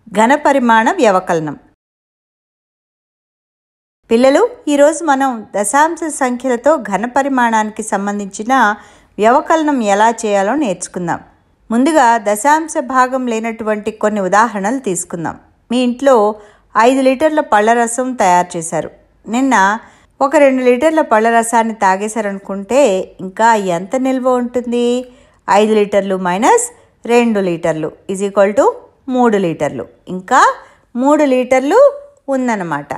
ఘనపరిమాణ వ్యవకలనం. పిల్లలు, ఈరోజు మనం దశాంశ సంఖ్యలతో ఘనపరిమాణానికి సంబంధించిన వ్యవకలనం ఎలా చేయాలో నేర్చుకుందాం. ముందుగా దశాంశ భాగం లేనటువంటి కొన్ని ఉదాహరణలు తీసుకుందాం. మీ ఇంట్లో 5 లీటర్ల పళ్ళ రసం తయారు చేశారు. నిన్న ఒక 2 లీటర్ల పళ్ళ రసాన్ని తాగేశారనుకుంటే ఇంకా ఎంత నిల్వ ఉంటుంది? 5 లీటర్లు మైనస్ 2 లీటర్లు = 3 లీటర్లు. ఇంకా 3 లీటర్లు ఉందన్నమాట.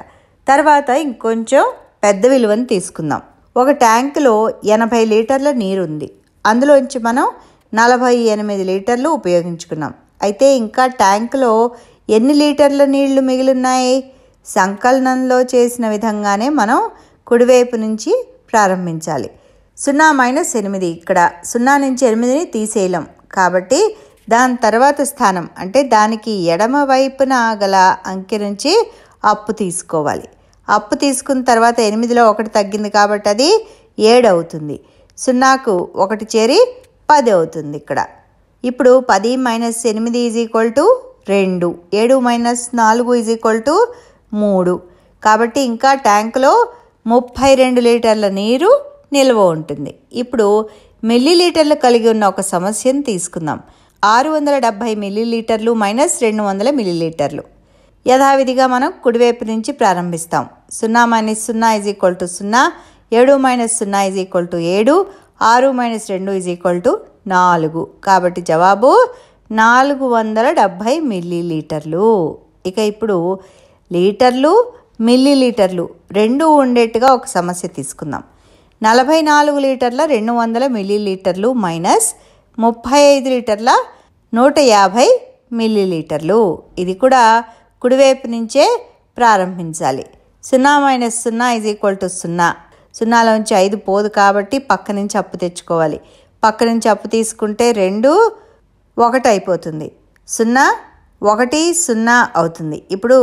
తర్వాత ఇంకొంచెం పెద్ద విలువను తీసుకుందాం. ఒక ట్యాంకులో 80 లీటర్ల నీరు ఉంది. అందులోంచి మనం 48 లీటర్లు ఉపయోగించుకున్నాం. అయితే ఇంకా ట్యాంకులో ఎన్ని లీటర్ల నీళ్లు మిగిలిన్నాయి? సంకలనంలో చేసిన విధంగానే మనం కుడివైపు నుంచి ప్రారంభించాలి. 0 - 8. ఇక్కడ 0 నుంచి 8ని తీసేయలేం కాబట్టి దాని తర్వాత స్థానం అంటే దానికి ఎడమ వైపున గల అంకె నుంచి అప్పు తీసుకోవాలి. అప్పు తీసుకున్న తర్వాత 8లో 1 తగ్గింది కాబట్టి అది 7 అవుతుంది. 0కు 1 చేరి 10 అవుతుంది ఇక్కడ. ఇప్పుడు 10 - 8 = 2, 7 - 4 = 3. కాబట్టి ఇంకా ట్యాంకులో 32 లీటర్ల నీరు నిల్వ ఉంటుంది. ఇప్పుడు మిల్లీలీటర్లు కలిగి ఉన్న ఒక సమస్యను తీసుకుందాం. 670 మిల్లీలీటర్లు మైనస్ 200 మిల్లీలీటర్లు. యథావిధిగా మనం కుడివైపు నుంచి ప్రారంభిస్తాం. 0 - 0 = 0, 7 - 0 = 7, 6 - 2 = 4. కాబట్టి జవాబు 470 మిల్లీలీటర్లు. ఇక ఇప్పుడు లీటర్లు మిల్లీలీటర్లు రెండు ఉండేట్టుగా ఒక సమస్య తీసుకుందాం. 44 లీటర్ల 200 మిల్లీలీటర్లు మైనస్ 35 లీటర్ల 150 మిల్లీలీటర్లు. ఇది కూడా కుడివైపు నుంచే ప్రారంభించాలి. 0 - 0 = 0. 0లోంచి 5 పోదు కాబట్టి పక్క నుంచి అప్పు తెచ్చుకోవాలి. పక్క నుంచి అప్పు తీసుకుంటే 2 1 అయిపోతుంది. 0 1 0 అవుతుంది. ఇప్పుడు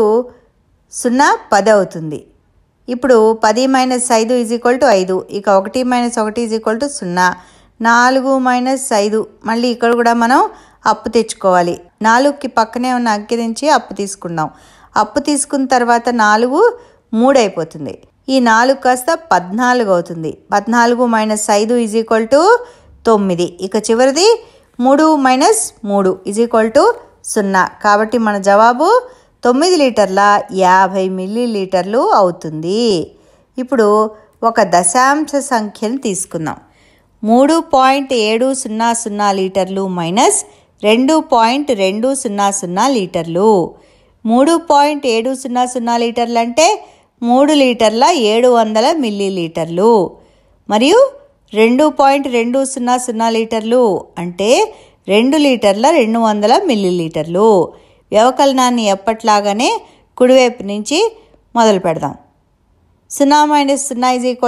0 10 అవుతుంది. ఇప్పుడు 10 - 5 = 5. ఇక 1 - 1 = 0. 4 - 5 మళ్ళీ ఇక్కడ కూడా మనం అప్పు తెచ్చుకోవాలి. 4కి పక్కనే ఉన్న అంకె నుంచి అప్పు తీసుకున్నాం. అప్పు తీసుకున్న తర్వాత 4 3 అయిపోతుంది. ఈ 4 కాస్త 14 అవుతుంది. 14 - 5 = 9. ఇక చివరిది 3 - 3 = 0. కాబట్టి మన జవాబు 9 లీటర్ల 50 మిల్లీలీటర్లు అవుతుంది. ఇప్పుడు ఒక దశాంశ సంఖ్యను తీసుకుందాం. 3.700 లీటర్లు మైనస్ 2.200 లీటర్లు. 3.700 లీటర్లు అంటే 3 లీటర్ల 700 మిల్లీలీటర్లు మరియు 2.200 లీటర్లు అంటే 2 లీటర్ల 200 మిల్లీలీటర్లు. వ్యవకలనాన్ని ఎప్పట్లాగానే కుడివైపు నుంచి మొదలు పెడదాం. 0 - 0 =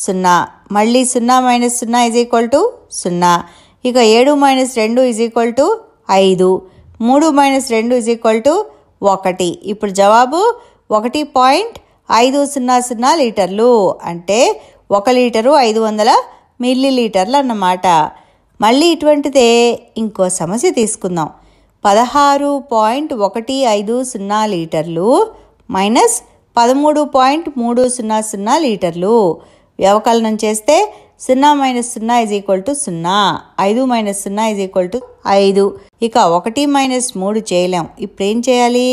0. మళ్ళీ 0 - 0 = 0. ఇక 7 - 2 = 5. 3 - 2 = 1. ఇప్పుడు జవాబు 1.500 లీటర్లు అంటే 1 లీటరు 500 మిల్లీలీటర్లు అన్నమాట. మళ్ళీ ఇటువంటిదే ఇంకో సమస్య తీసుకుందాం. 16.150 లీటర్లు మైనస్ 13.300 లీటర్లు. వ్యవకలనం చేస్తే 0 - 0 = 0, 5 - 0 = 5. ఇక 1 - 3 చేయలేం. ఇప్పుడు ఏం చేయాలి?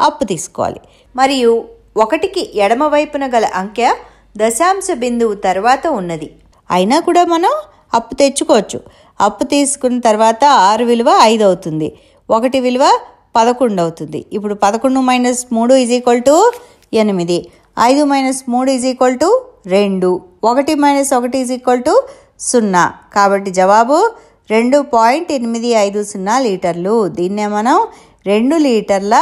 అప్పు తీసుకోవాలి. మరియు 1కి ఎడమ వైపున గల అంకె దశాంశ బిందువు తర్వాత ఉన్నది. అయినా కూడా మనం అప్పు తెచ్చుకోవచ్చు. అప్పు తీసుకున్న తర్వాత 6 విలువ 5 అవుతుంది. 1 విలువ 11 అవుతుంది. ఇప్పుడు 11 - 3 = 8. 5 - 3 = 2. 1 - 1 = 0. కాబట్టి జవాబు 2.850 లీటర్లు. దీన్నే మనం 2 లీటర్ల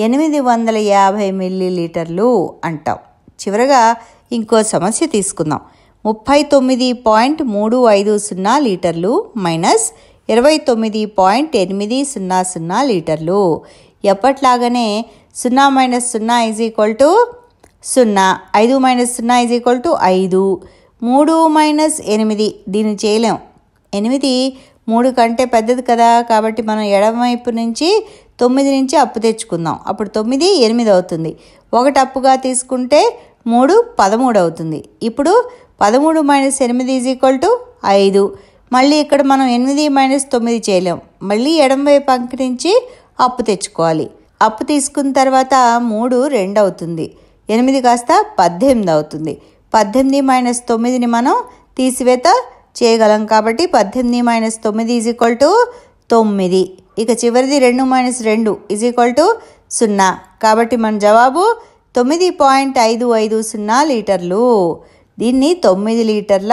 850 మిల్లీలీటర్లు అంటాం. చివరగా ఇంకో సమస్య తీసుకుందాం. 39.350 లీటర్లు మైనస్ 29.800 లీటర్లు. ఎప్పట్లాగానే 0 - 0 = 0, 5 - 0 = 5, 3 - 8 దీన్ని చేయలేం. 8 3 కంటే పెద్దది కదా, కాబట్టి మనం ఎడమవైపు నుంచి 9 నుంచి అప్పు తెచ్చుకుందాం. అప్పుడు 9 8 అవుతుంది. 1 అప్పుగా తీసుకుంటే 3 13 అవుతుంది. ఇప్పుడు 13 - 8 = 5. మళ్ళీ ఇక్కడ మనం 8 - 9 చేయలేం. మళ్ళీ ఎడమవైపు అంక నుంచి అప్పు తెచ్చుకోవాలి. అప్పు తీసుకున్న తర్వాత 3 2 అవుతుంది. 8 కాస్త 18 అవుతుంది. 18 - 9ని మనం తీసివేత చేయగలం కాబట్టి 18 - 9 = 9. ఇక చివరిది 2 - 2 = 0. కాబట్టి మన జవాబు 9.550 లీటర్లు. దీన్ని 9 లీటర్ల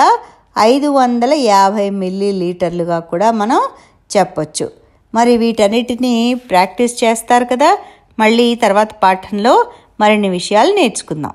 550 మిల్లీలీటర్లుగా కూడా మనం చెప్పొచ్చు. మరి వీటన్నిటిని ప్రాక్టీస్ చేస్తారు కదా. మళ్ళీ తర్వాత పాఠంలో మరిన్ని విషయాలు నేర్చుకుందాం.